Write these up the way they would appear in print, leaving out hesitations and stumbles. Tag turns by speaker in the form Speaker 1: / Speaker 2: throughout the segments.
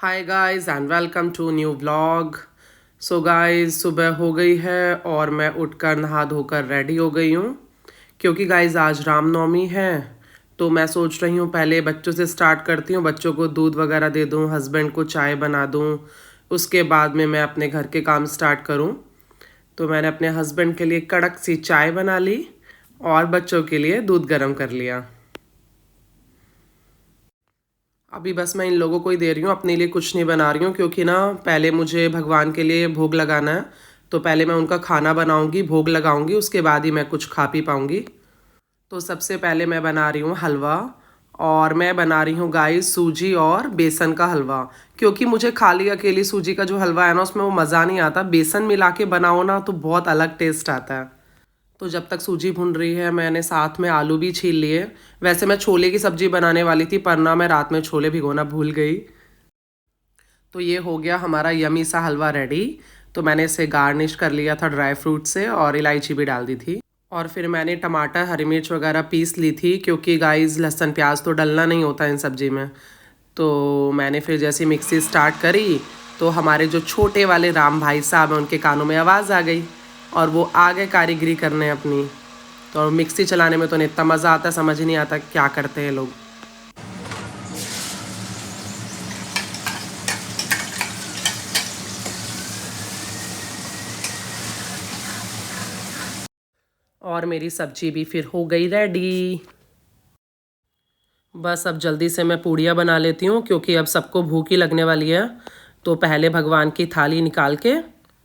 Speaker 1: Hi guys and welcome to new vlog. So guys सुबह हो गई है और मैं उठकर नहा धोकर रेडी हो गई हूँ क्योंकि गाइस आज रामनवमी है। तो मैं सोच रही हूँ पहले बच्चों से स्टार्ट करती हूँ, बच्चों को दूध वगैरह दे दूँ, हस्बैंड को चाय बना दूँ, उसके बाद में मैं अपने घर के काम स्टार्ट करूँ। तो मैंने अपने हस्बैंड के लिए कड़क सी चाय बना ली और बच्चों के लिए दूध गर्म कर लिया। अभी बस मैं इन लोगों को ही दे रही हूँ, अपने लिए कुछ नहीं बना रही हूँ क्योंकि ना पहले मुझे भगवान के लिए भोग लगाना है। तो पहले मैं उनका खाना बनाऊँगी, भोग लगाऊँगी, उसके बाद ही मैं कुछ खा पी पाऊँगी। तो सबसे पहले मैं बना रही हूँ हलवा, और मैं बना रही हूँ गाइस सूजी और बेसन का हलवा। क्योंकि मुझे खाली अकेली सूजी का जो हलवा है ना उसमें वो मज़ा नहीं आता, बेसन मिला के बनाओ ना तो बहुत अलग टेस्ट आता है। तो जब तक सूजी भुन रही है मैंने साथ में आलू भी छील लिए। वैसे मैं छोले की सब्ज़ी बनाने वाली थी पर ना मैं रात में छोले भिगोना भूल गई। तो ये हो गया हमारा यमी सा हलवा रेडी। तो मैंने इसे गार्निश कर लिया था ड्राई फ्रूट से और इलायची भी डाल दी थी। और फिर मैंने टमाटर हरी मिर्च वगैरह पीस ली थी क्योंकि गाइस लहसुन प्याज तो डलना नहीं होता इन सब्ज़ी में। तो मैंने फिर जैसे मिक्सी स्टार्ट करी तो हमारे जो छोटे वाले राम भाई साहब हैं उनके कानों में आवाज़ आ गई और वो आ गए कारीगरी करने अपनी। तो मिक्सी चलाने में तो नहीं इतना मज़ा आता, समझ ही नहीं आता क्या करते हैं लोग। और मेरी सब्जी भी फिर हो गई रेडी। बस अब जल्दी से मैं पूड़ियाँ बना लेती हूँ क्योंकि अब सबको भूख ही लगने वाली है। तो पहले भगवान की थाली निकाल के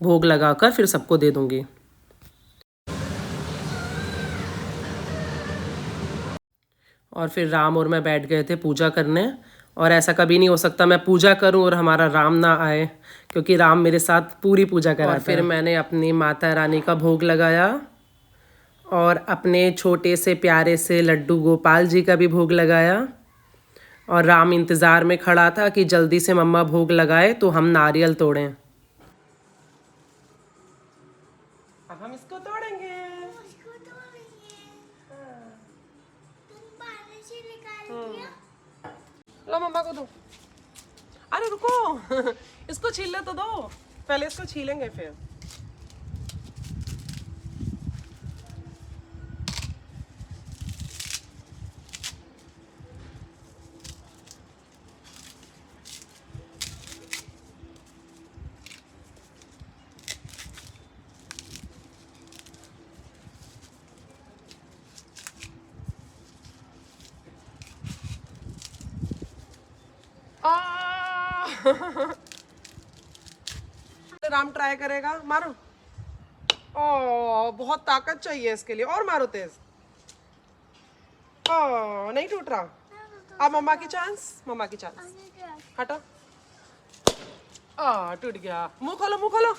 Speaker 1: भोग लगाकर फिर सबको दे दूँगी। और फिर राम और मैं बैठ गए थे पूजा करने। और ऐसा कभी नहीं हो सकता मैं पूजा करूं और हमारा राम ना आए, क्योंकि राम मेरे साथ पूरी पूजा कराता है। और फिर मैंने अपनी माता रानी का भोग लगाया और अपने छोटे से प्यारे से लड्डू गोपाल जी का भी भोग लगाया। और राम इंतज़ार में खड़ा था कि जल्दी से मम्मा भोग लगाए तो हम नारियल तोड़ें। अब हम इसको तोड़ेंगे।
Speaker 2: उसको तोड़ेंगे। तुम पानी से निकाल दिया।
Speaker 1: लो मम्मा को दो। अरे रुको इसको छीलने तो दो, पहले इसको छीलेंगे फिर। राम ट्राई करेगा, मारो। ओ बहुत ताकत चाहिए इसके लिए, और मारो तेज। ओ नहीं टूट रहा। अब मम्मा की चांस, मम्मा की चांस। हटो। टूट गया। मुंह खोलो, मुंह खोलो।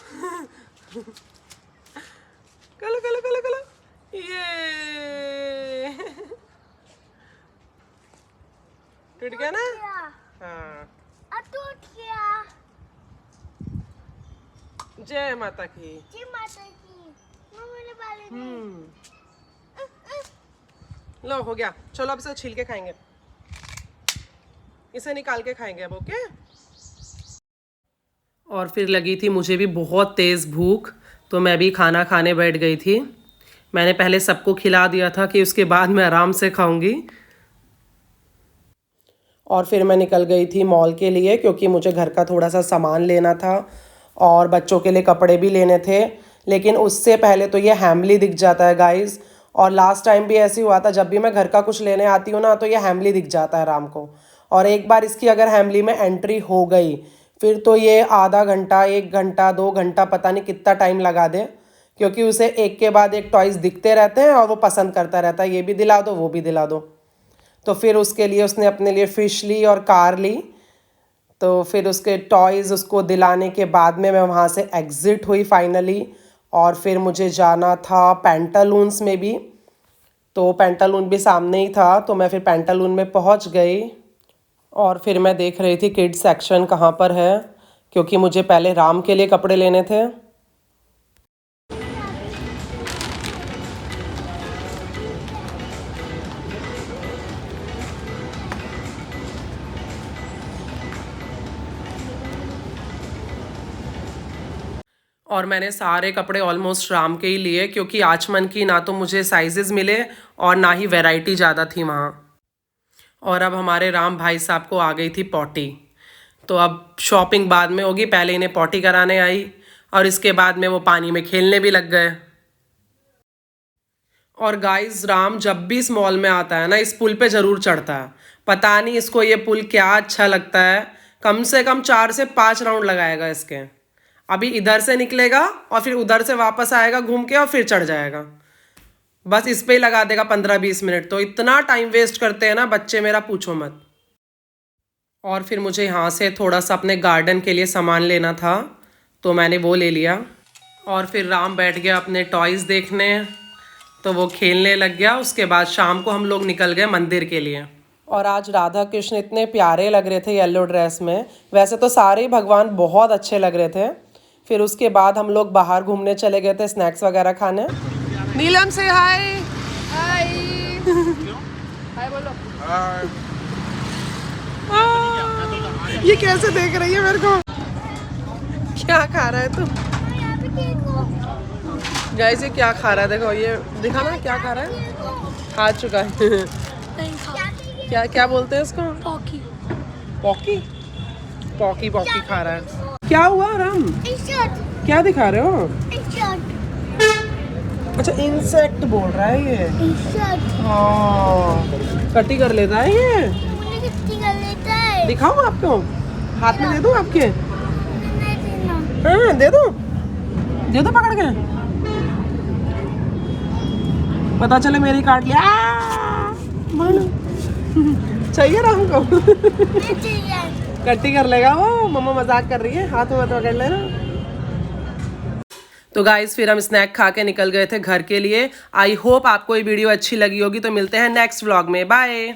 Speaker 1: खोलो खोलो खोलो खोलो। ये टूट गया ना। हाँ
Speaker 2: अब टूट गया।
Speaker 1: जय माता की।
Speaker 2: जी माता की। मम्मी ने पाले
Speaker 1: लो हो गया, चलो अब इसे छील के खाएंगे, इसे निकाल के खाएंगे अब। ओके। और फिर लगी थी मुझे भी बहुत तेज़ भूख, तो मैं भी खाना खाने बैठ गई थी। मैंने पहले सबको खिला दिया था कि उसके बाद मैं आराम से खाऊंगी। और फिर मैं निकल गई थी मॉल के लिए क्योंकि मुझे घर का थोड़ा सा सामान लेना था और बच्चों के लिए कपड़े भी लेने थे। लेकिन उससे पहले तो ये हैमली दिख जाता है गाइस। और लास्ट टाइम भी ऐसे हुआ था, जब भी मैं घर का कुछ लेने आती हूँ ना तो ये हैमली दिख जाता है राम को। और एक बार इसकी अगर हैमली में एंट्री हो गई फिर तो ये आधा घंटा, 1 घंटा, 2 घंटा, पता नहीं कितना टाइम लगा दे, क्योंकि उसे एक के बाद एक टॉयज़ दिखते रहते हैं और वो पसंद करता रहता है, ये भी दिला दो वो भी दिला दो। तो फिर उसके लिए उसने अपने लिए फ़िश ली और कार ली। तो फिर उसके टॉयज़ उसको दिलाने के बाद में मैं वहाँ से एग्ज़िट हुई फाइनली। और फिर मुझे जाना था पेंटालून्स में भी, तो पेंटालून भी सामने ही था, तो मैं फिर पेंटालून में पहुँच गई। और फिर मैं देख रही थी किड्स सेक्शन कहाँ पर है, क्योंकि मुझे पहले राम के लिए कपड़े लेने थे। और मैंने सारे कपड़े ऑलमोस्ट राम के ही लिए, क्योंकि आचमन की ना तो मुझे साइजेस मिले और ना ही वैरायटी ज़्यादा थी वहाँ। और अब हमारे राम भाई साहब को आ गई थी पॉटी, तो अब शॉपिंग बाद में होगी, पहले इन्हें पॉटी कराने आई और इसके बाद में वो पानी में खेलने भी लग गए। और गाइस, राम जब भी इस मॉल में आता है ना, इस पुल पे ज़रूर चढ़ता है। पता नहीं इसको ये पुल क्या अच्छा लगता है। कम से कम 4 से 5 राउंड लगाएगा इसके। अभी इधर से निकलेगा और फिर उधर से वापस आएगा घूम के और फिर चढ़ जाएगा। बस इस पे ही लगा देगा 15-20 मिनट। तो इतना टाइम वेस्ट करते हैं ना बच्चे, मेरा पूछो मत। और फिर मुझे यहाँ से थोड़ा सा अपने गार्डन के लिए सामान लेना था, तो मैंने वो ले लिया। और फिर राम बैठ गया अपने टॉयज़ देखने, तो वो खेलने लग गया। उसके बाद शाम को हम लोग निकल गए मंदिर के लिए। और आज राधा कृष्ण इतने प्यारे लग रहे थे येलो ड्रेस में। वैसे तो सारे ही भगवान बहुत अच्छे लग रहे थे। फिर उसके बाद हम लोग बाहर घूमने चले गए थे, स्नैक्स वगैरह खाने। नीलम से हाय। हाय हाय बोलो। ये कैसे देख रही है मेरे को? क्या खा रहा है तू?
Speaker 2: यहाँ पे केक हो।
Speaker 1: गाइस, ये क्या खा रहा है? देखो, ये दिखा ना क्या खा रहा है। खा चुका है। क्या क्या बोलते हैं इसको?
Speaker 2: पॉकी।
Speaker 1: पॉकी पॉकी पॉकी खा रहा है। क्या हुआ राम?
Speaker 2: इंसेक्ट।
Speaker 1: क्या दिखा रहे हो?
Speaker 2: इंसेक्ट।
Speaker 1: अच्छा, इंसेक्ट बोल रहा है ये।
Speaker 2: इंसेक्ट।
Speaker 1: हाँ, कटी कर लेता है ये।
Speaker 2: मुझे कितनी कर लेता है।
Speaker 1: दिखाओ आपको, हाथ में दे दूं आपके?
Speaker 2: नहीं देना।
Speaker 1: हाँ, दे दो पकड़ के। पता चले मेरी काट लिया। चाहिए राम को?
Speaker 2: नहीं चाहिए।
Speaker 1: कट्टी कर लेगा वो। मम्मा मजाक कर रही है, हाथ में पकड़ लेना। तो गाइस, फिर हम स्नैक खा के निकल गए थे घर के लिए। आई होप आपको ये वीडियो अच्छी लगी होगी। तो मिलते हैं नेक्स्ट व्लॉग में। बाय।